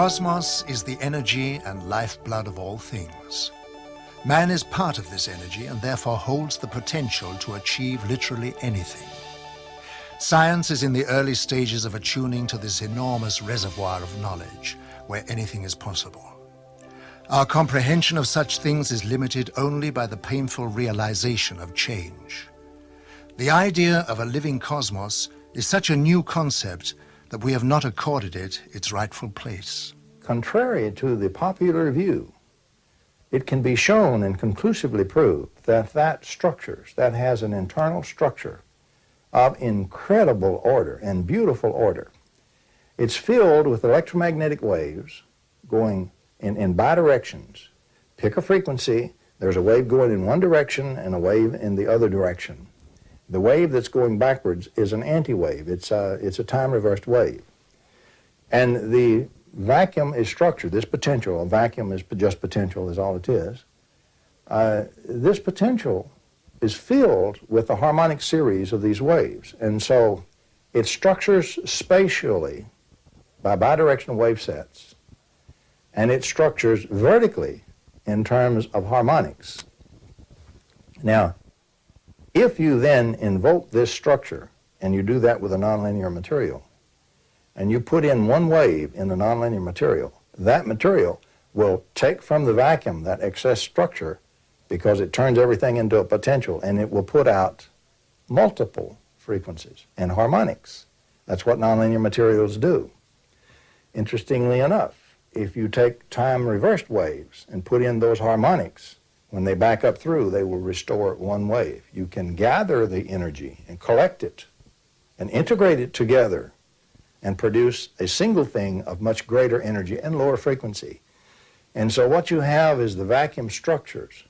cosmos is the energy and lifeblood of all things. Man is part of this energy and therefore holds the potential to achieve literally anything. Science is in the early stages of attuning to this enormous reservoir of knowledge, where anything is possible. Our comprehension of such things is limited only by the painful realization of change. The idea of a living cosmos is such a new concept that we have not accorded it its rightful place. Contrary to the popular view, it can be shown and conclusively proved that that has an internal structure of incredible order and beautiful order. It's filled with electromagnetic waves going in bidirections. Pick a frequency, there's a wave going in one direction and a wave in the other direction. The wave that's going backwards is an anti-wave. It's a time-reversed wave. And the vacuum is structured, this potential, a vacuum is just potential is all it is. This potential is filled with a harmonic series of these waves. And so it structures spatially by bidirectional wave sets, and it structures vertically in terms of harmonics. Now, if you then invoke this structure, and you do that with a nonlinear material, and you put in one wave in the nonlinear material, that material will take from the vacuum that excess structure because it turns everything into a potential, and it will put out multiple frequencies and harmonics. That's what nonlinear materials do. Interestingly enough, if you take time-reversed waves and put in those harmonics, when they back up through, they will restore one wave. You can gather the energy and collect it and integrate it together and produce a single thing of much greater energy and lower frequency. And so what you have is the vacuum structures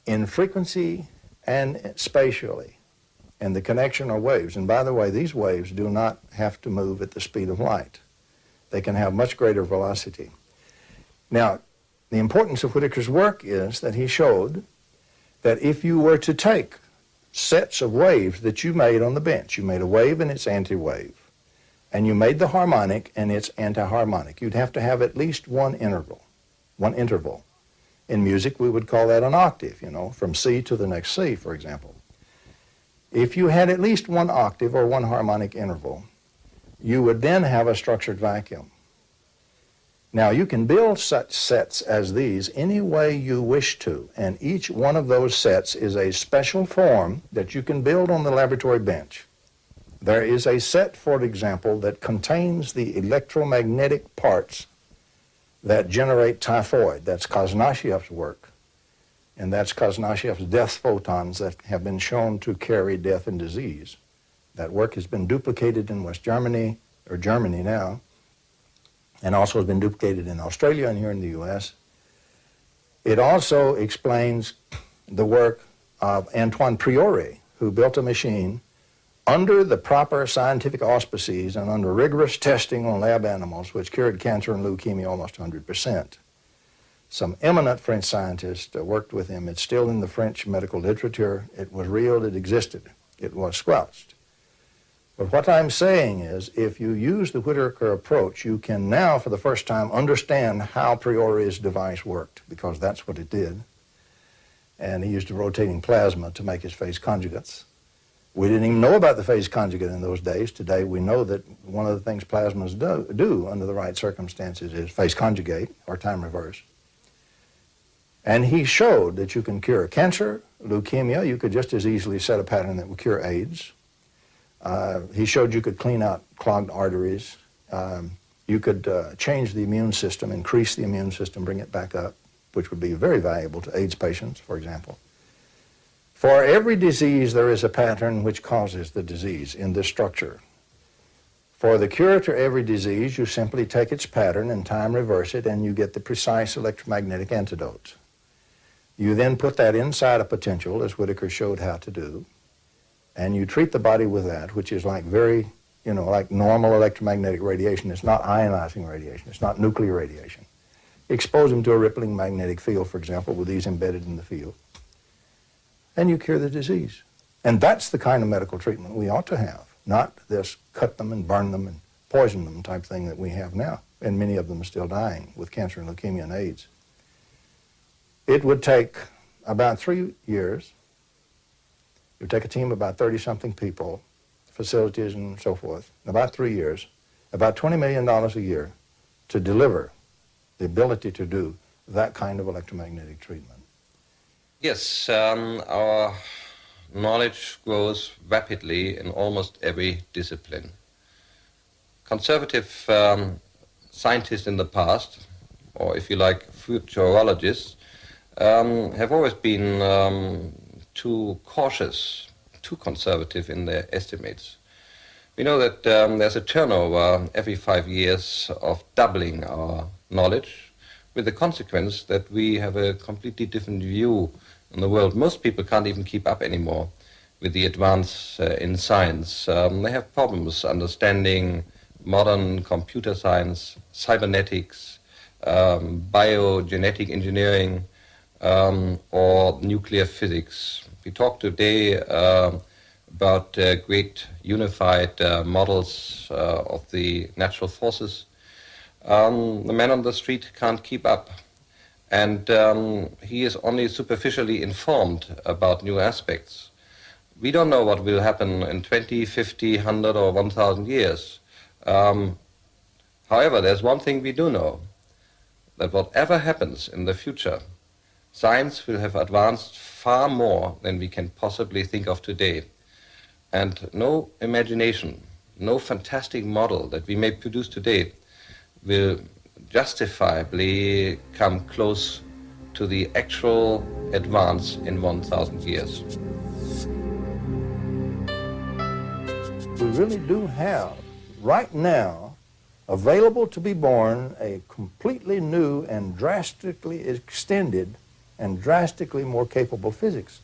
in frequency and spatially, and the connection are waves. And by the way, these waves do not have to move at the speed of light. They can have much greater velocity. Now, the importance of Whittaker's work is that he showed that if you were to take sets of waves that you made on the bench, you made a wave and its anti-wave, and you made the harmonic and its anti-harmonic, you'd have to have at least one interval. In music, we would call that an octave, you know, from C to the next C, for example. If you had at least one octave or one harmonic interval, you would then have a structured vacuum. Now, you can build such sets as these any way you wish to, and each one of those sets is a special form that you can build on the laboratory bench. There is a set, for example, that contains the electromagnetic parts that generate typhoid. That's Kazanashev's work, and that's Kazanashev's death photons that have been shown to carry death and disease. That work has been duplicated in West Germany, or Germany now, and also has been duplicated in Australia and here in the U.S. It also explains the work of Antoine Priore, who built a machine under the proper scientific auspices and under rigorous testing on lab animals, which cured cancer and leukemia almost 100%. Some eminent French scientists worked with him. It's still in the French medical literature. It was real, it existed. It was squelched. But what I'm saying is, if you use the Whittaker approach, you can now, for the first time, understand how Priore's device worked, because that's what it did. And he used a rotating plasma to make his phase conjugates. We didn't even know about the phase conjugate in those days. Today, we know that one of the things plasmas do under the right circumstances is phase conjugate, or time reverse. And he showed that you can cure cancer, leukemia. You could just as easily set a pattern that would cure AIDS. He showed you could clean out clogged arteries. You could change the immune system, increase the immune system, bring it back up, which would be very valuable to AIDS patients, for example. For every disease, there is a pattern which causes the disease in this structure. For the cure to every disease, you simply take its pattern and time reverse it, and you get the precise electromagnetic antidote. You then put that inside a potential, as Whittaker showed how to do, and you treat the body with that, which is like like normal electromagnetic radiation. It's not ionizing radiation. It's not nuclear radiation. Expose them to a rippling magnetic field, for example, with these embedded in the field, and you cure the disease. And that's the kind of medical treatment we ought to have, not this cut them and burn them and poison them type thing that we have now. and many of them still dying with cancer and leukemia and AIDS. It would take about 3 years. It would take a team of about 30-something people, facilities and so forth, about 3 years, about $20 million a year to deliver the ability to do that kind of electromagnetic treatment. Yes, our knowledge grows rapidly in almost every discipline. Conservative scientists in the past, or if you like, futurologists, have always been too cautious, too conservative in their estimates. We know that there's a turnover every 5 years of doubling our knowledge, with the consequence that we have a completely different view on the world. Most people can't even keep up anymore with the advance in science. They have problems understanding modern computer science, cybernetics, biogenetic engineering, or nuclear physics. We talked today about great unified models of the natural forces. The man on the street can't keep up, and he is only superficially informed about new aspects. We don't know what will happen in 20, 50, 100 or 1,000 years. However, there's one thing we do know, that whatever happens in the future, science will have advanced far more than we can possibly think of today. And no imagination, no fantastic model that we may produce today will justifiably come close to the actual advance in 1,000 years. We really do have, right now, available to be born, a completely new and drastically extended and drastically more capable physics,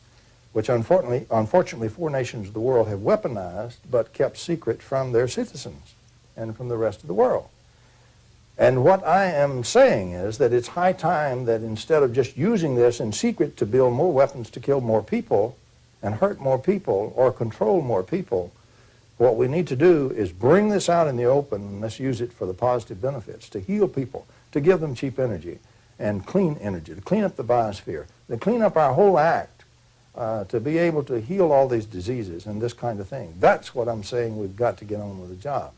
which unfortunately 4 nations of the world have weaponized but kept secret from their citizens and from the rest of the world. And what I am saying is that it's high time that instead of just using this in secret to build more weapons to kill more people and hurt more people or control more people, what we need to do is bring this out in the open and let's use it for the positive benefits, to heal people, to give them cheap energy and clean energy, to clean up the biosphere, to clean up our whole act, to be able to heal all these diseases and this kind of thing. That's what I'm saying we've got to get on with the job.